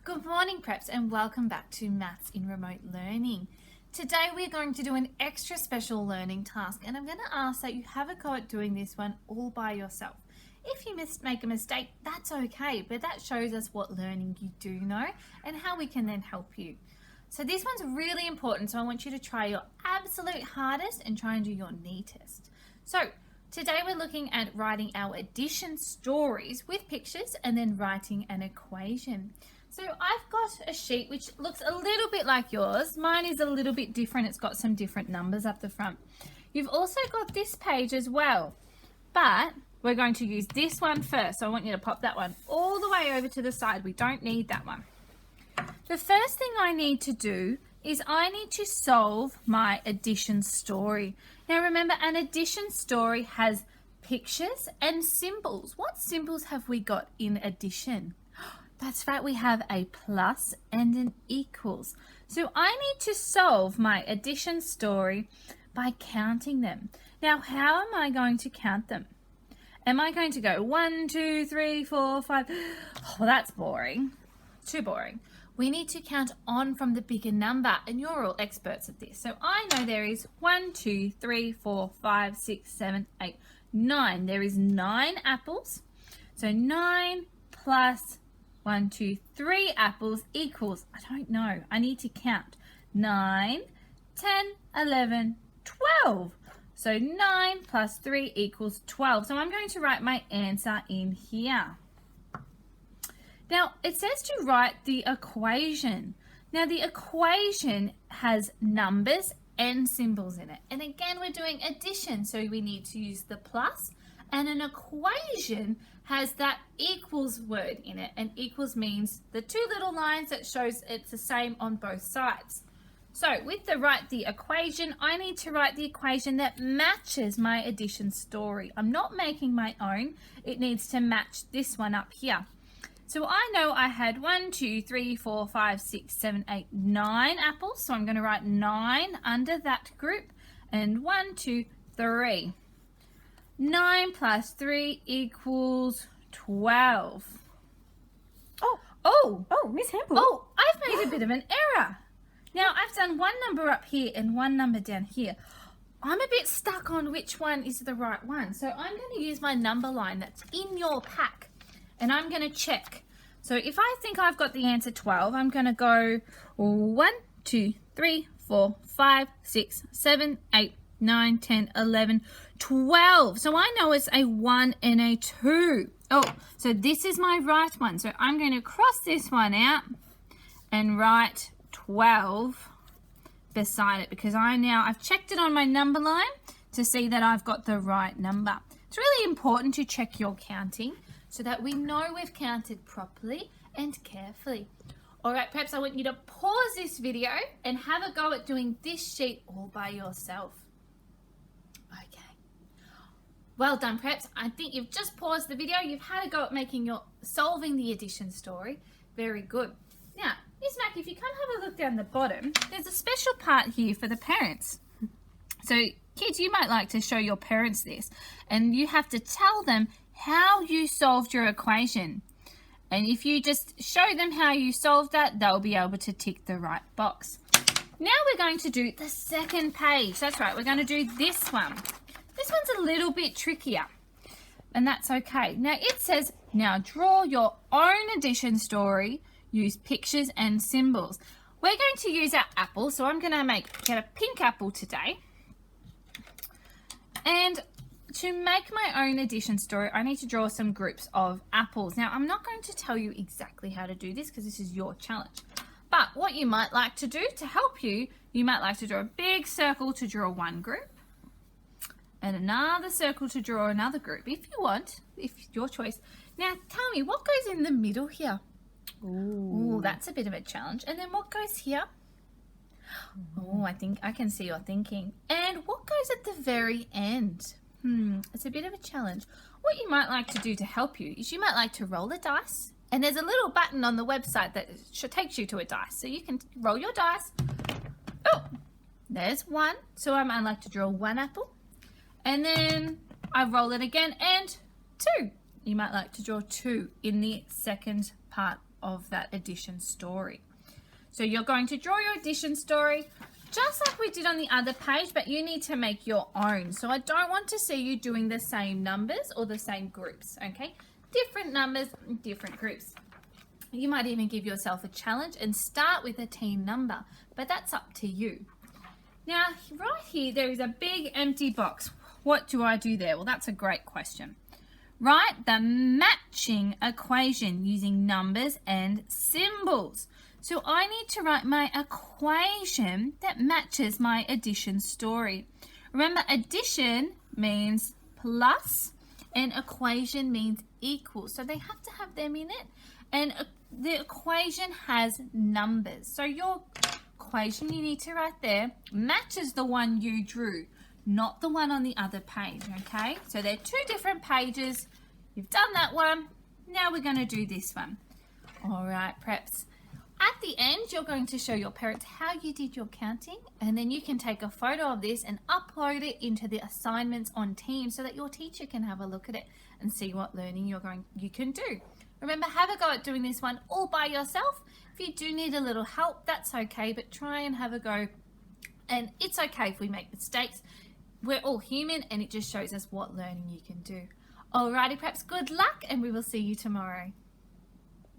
Good morning, Preps, and welcome back to Maths in Remote Learning. Today we're going to do an extra special learning task, and I'm going to ask that you have a go at doing this one all by yourself. If you make a mistake, that's okay, but that shows us what learning you do know and how we can then help you. So this one's really important, so I want you to try your absolute hardest and try and do your neatest. So today we're looking at writing our addition stories with pictures and then writing an equation. So I've got a sheet which looks a little bit like yours. Mine is a little bit different. It's got some different numbers up the front. You've also got this page as well, but we're going to use this one first. So I want you to pop that one all the way over to the side. We don't need that one. The first thing I need to do is I need to solve my addition story. Now remember, an addition story has pictures and symbols. What symbols have we got in addition? That's right, we have a plus and an equals. So I need to solve my addition story by counting them. Now, how am I going to count them? Am I going to go 1, 2, 3, 4, 5? Oh, that's boring. Too boring. We need to count on from the bigger number, and you're all experts at this. So I know there is 1, 2, 3, 4, 5, 6, 7, 8, 9. There is 9 apples. So 9 plus 1, 2, 3 apples equals, I don't know, I need to count. 9, 10, 11, 12. So 9 plus 3 equals 12. So I'm going to write my answer in here. Now, it says to write the equation. Now, the equation has numbers and symbols in it. And again, we're doing addition, so we need to use the plus. And an equation has that equals word in it. And equals means the two little lines that shows it's the same on both sides. So with the write the equation, I need to write the equation that matches my addition story. I'm not making my own. It needs to match this one up here. So I know I had 1, 2, 3, 4, 5, 6, 7, 8, 9 apples. So I'm going to write 9 under that group. And 1, 2, 3. 9 plus 3 equals 12. Oh, Miss Hempel. Oh, I've made a bit of an error. Now, I've done one number up here and one number down here. I'm a bit stuck on which one is the right one. So I'm going to use my number line that's in your pack. And I'm going to check. So if I think I've got the answer 12, I'm going to go 1, 2, 3, 4, 5, 6, 7, 8, 9, 10, 11, 12. So I know it's a 1 and a 2. Oh, so this is my right one. So I'm going to cross this one out and write 12 beside it because I've checked it on my number line to see that I've got the right number. It's really important to check your counting so that we know we've counted properly and carefully. All right, perhaps I want you to pause this video and have a go at doing this sheet all by yourself. Okay. Well done, Preps. I think you've just paused the video. You've had a go at solving the addition story. Very good. Now, Miss Mac, if you come have a look down the bottom, there's a special part here for the parents. So, kids, you might like to show your parents this, and you have to tell them how you solved your equation. And if you just show them how you solved that, they'll be able to tick the right box. Now we're going to do the second page. That's right, we're going to do this one. This one's a little bit trickier, and that's okay. Now it says, now draw your own addition story, use pictures and symbols. We're going to use our apple, so I'm going to get a pink apple today. And to make my own addition story, I need to draw some groups of apples. Now, I'm not going to tell you exactly how to do this because this is your challenge. But what you might like to do to help you, you might like to draw a big circle to draw one group and another circle to draw another group. If you want, if your choice. Now, tell me, what goes in the middle here? Ooh, that's a bit of a challenge. And then what goes here? Oh, I think I can see you're thinking. And what goes at the very end? It's a bit of a challenge. What you might like to do to help you is you might like to roll a dice. And there's a little button on the website that takes you to a dice. So you can roll your dice. Oh, there's one. So I might like to draw one apple. And then I roll it again and 2. You might like to draw 2 in the second part of that addition story. So you're going to draw your addition story just like we did on the other page, but you need to make your own. So I don't want to see you doing the same numbers or the same groups, okay? Different numbers, different groups. You might even give yourself a challenge and start with a teen number, but that's up to you. Now, right here, there is a big empty box. What do I do there? Well, that's a great question. Write the matching equation using numbers and symbols. So I need to write my equation that matches my addition story. Remember, addition means plus and equation means equal. So they have to have them in it. And the equation has numbers. So your equation you need to write there matches the one you drew, not the one on the other page, okay? So they're two different pages. You've done that one. Now we're going to do this one. All right, preps. At the end, you're going to show your parents how you did your counting, and then you can take a photo of this and upload it into the assignments on Teams so that your teacher can have a look at it and see what learning you can do. Remember, have a go at doing this one all by yourself. If you do need a little help, that's okay, but try and have a go. And it's okay if we make mistakes. We're all human, and it just shows us what learning you can do. Alrighty, perhaps good luck, and we will see you tomorrow.